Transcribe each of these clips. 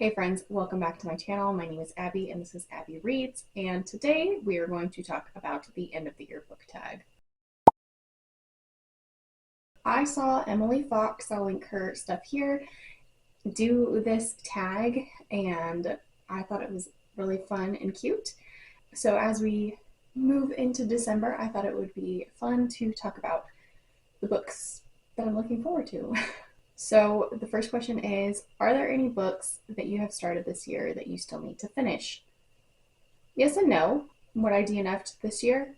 Hey friends, welcome back to my channel. My name is Abby and this is Abby Reads, and today we are going to talk about the end of the year book tag. I saw Emily Fox, I'll link her stuff here, do this tag, and I thought it was really fun and cute. So as we move into December, I thought it would be fun to talk about the books that I'm looking forward to. So the first question is, are there any books that you have started this year that you still need to finish? Yes and no. What I DNF'd this year,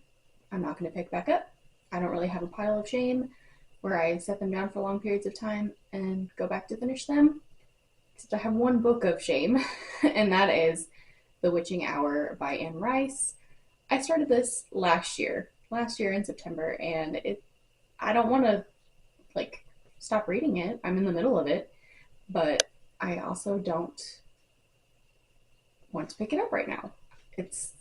I'm not going to pick back up. I don't really have a pile of shame where I set them down for long periods of time and go back to finish them. Except I have one book of shame, and that is The Witching Hour by Anne Rice. I started this last year in September, and I don't want to stop reading it. I'm in the middle of it, but I also don't want to pick it up right now. It's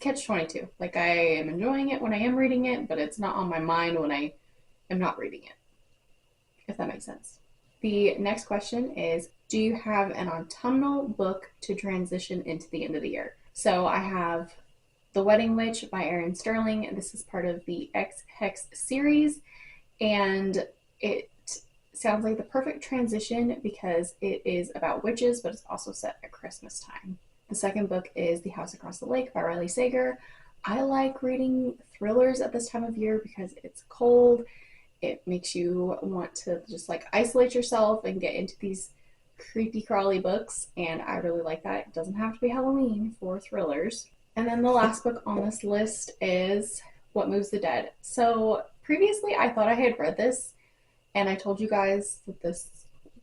catch-22. Like, I am enjoying it when I am reading it, but it's not on my mind when I am not reading it, if that makes sense. The next question is, do you have an autumnal book to transition into the end of the year? So I have The Wedding Witch by Erin Sterling. This is part of the X Hex series, and it sounds like the perfect transition because it is about witches, but it's also set at Christmas time. The second book is The House Across the Lake by Riley Sager. I like reading thrillers at this time of year because it's cold. It makes you want to just isolate yourself and get into these creepy crawly books, and I really like that. It doesn't have to be Halloween for thrillers. And then the last book on this list is What Moves the Dead. So previously I thought I had read this, and I told you guys that this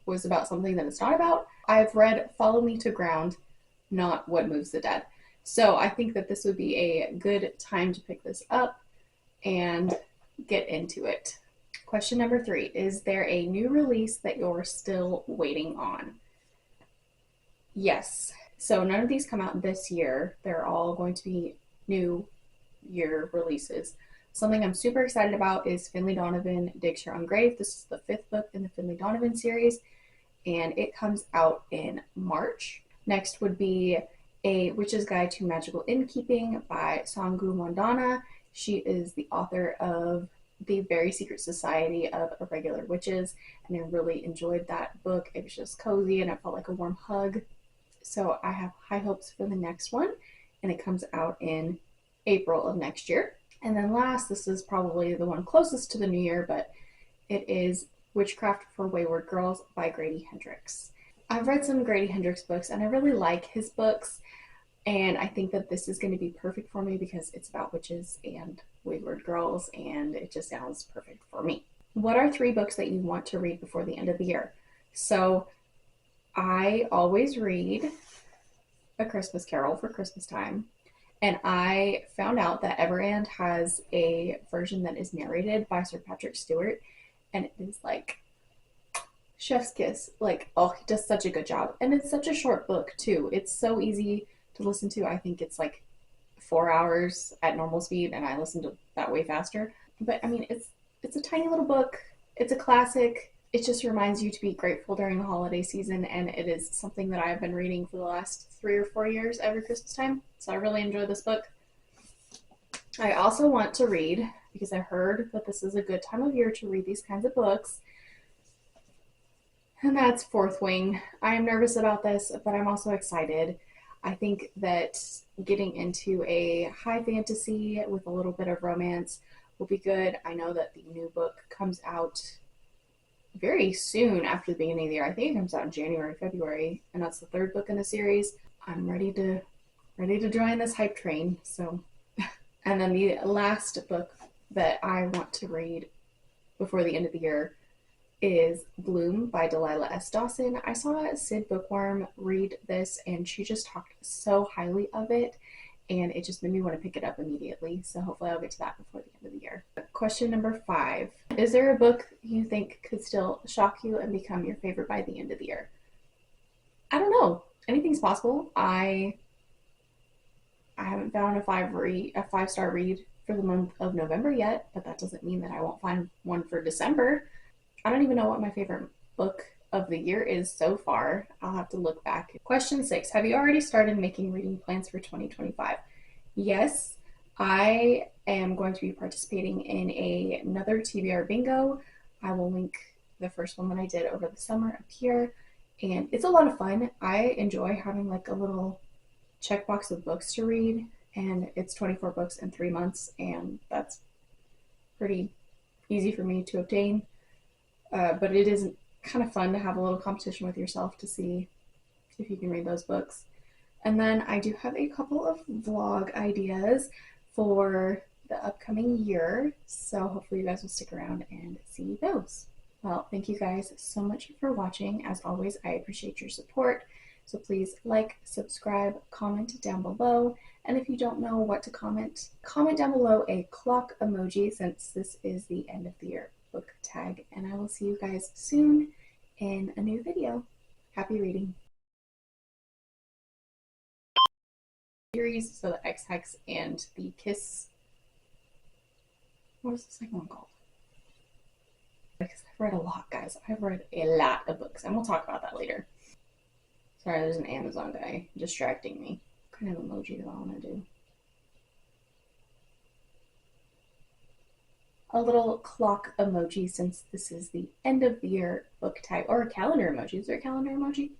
was about something that it's not about. I've read Follow Me to Ground, not What Moves the Dead. So I think that this would be a good time to pick this up and get into it. Question number 3, is there a new release that you're still waiting on? Yes. So none of these come out this year. They're all going to be new year releases. Something I'm super excited about is Finlay Donovan, Digs Her Own Grave. This is the 5th book in the Finlay Donovan series, and it comes out in March. Next would be A Witch's Guide to Magical Innkeeping by Sangu Mandanna. She is the author of The Very Secret Society of Irregular Witches, and I really enjoyed that book. It was just cozy and it felt like a warm hug. So I have high hopes for the next one, and it comes out in April of next year. And then last, this is probably the one closest to the new year, but it is Witchcraft for Wayward Girls by Grady Hendrix. I've read some Grady Hendrix books, and I really like his books, and I think that this is going to be perfect for me because it's about witches and wayward girls, and it just sounds perfect for me. What are 3 books that you want to read before the end of the year? So I always read A Christmas Carol for Christmas time. And I found out that Everand has a version that is narrated by Sir Patrick Stewart, and it is like chef's kiss. Oh, he does such a good job. And it's such a short book too. It's so easy to listen to. I think it's 4 hours at normal speed, and I listen to that way faster. But I mean, it's a tiny little book. It's a classic. It just reminds you to be grateful during the holiday season, and it is something that I've been reading for the last 3 or 4 years every Christmas time. So I really enjoy this book. I also want to read, because I heard that this is a good time of year to read these kinds of books, and that's Fourth Wing. I am nervous about this, but I'm also excited. I think that getting into a high fantasy with a little bit of romance will be good. I know that the new book comes out very soon after the beginning of the year. I think it comes out in January, February, and that's the 3rd book in the series. I'm ready to join this hype train. So, and then the last book that I want to read before the end of the year is Bloom by Delilah S. Dawson. I saw Sid Bookworm read this, and she just talked so highly of it, and it just made me want to pick it up immediately. So hopefully I'll get to that before the end of the year. Question number 5. Is there a book you think could still shock you and become your favorite by the end of the year? I don't know. Anything's possible. I haven't found a 5-star read for the month of November yet, but that doesn't mean that I won't find one for December. I don't even know what my favorite book of the year is so far. I'll have to look back. Question 6. Have you already started making reading plans for 2025? Yes, I am going to be participating in another TBR bingo. I will link the first one that I did over the summer up here. And it's a lot of fun. I enjoy having like a little checkbox of books to read. And it's 24 books in 3 months. And that's pretty easy for me to obtain. But it is kind of fun to have a little competition with yourself to see if you can read those books. And then I do have a couple of vlog ideas for the upcoming year. So hopefully you guys will stick around and see those. Well, thank you guys so much for watching. As always, I appreciate your support. So please like, subscribe, comment down below. And if you don't know what to comment, comment down below a clock emoji since this is the end of the year book tag. And I will see you guys soon in a new video. Happy reading. Series, so the X Hex and the Kiss. What is the second one called? Because I've read a lot, guys. I've read a lot of books, and we'll talk about that later. Sorry, there's an Amazon guy distracting me. What kind of emoji do I want to do? A little clock emoji since this is the end of the year book tag, or a calendar emoji. Is there a calendar emoji?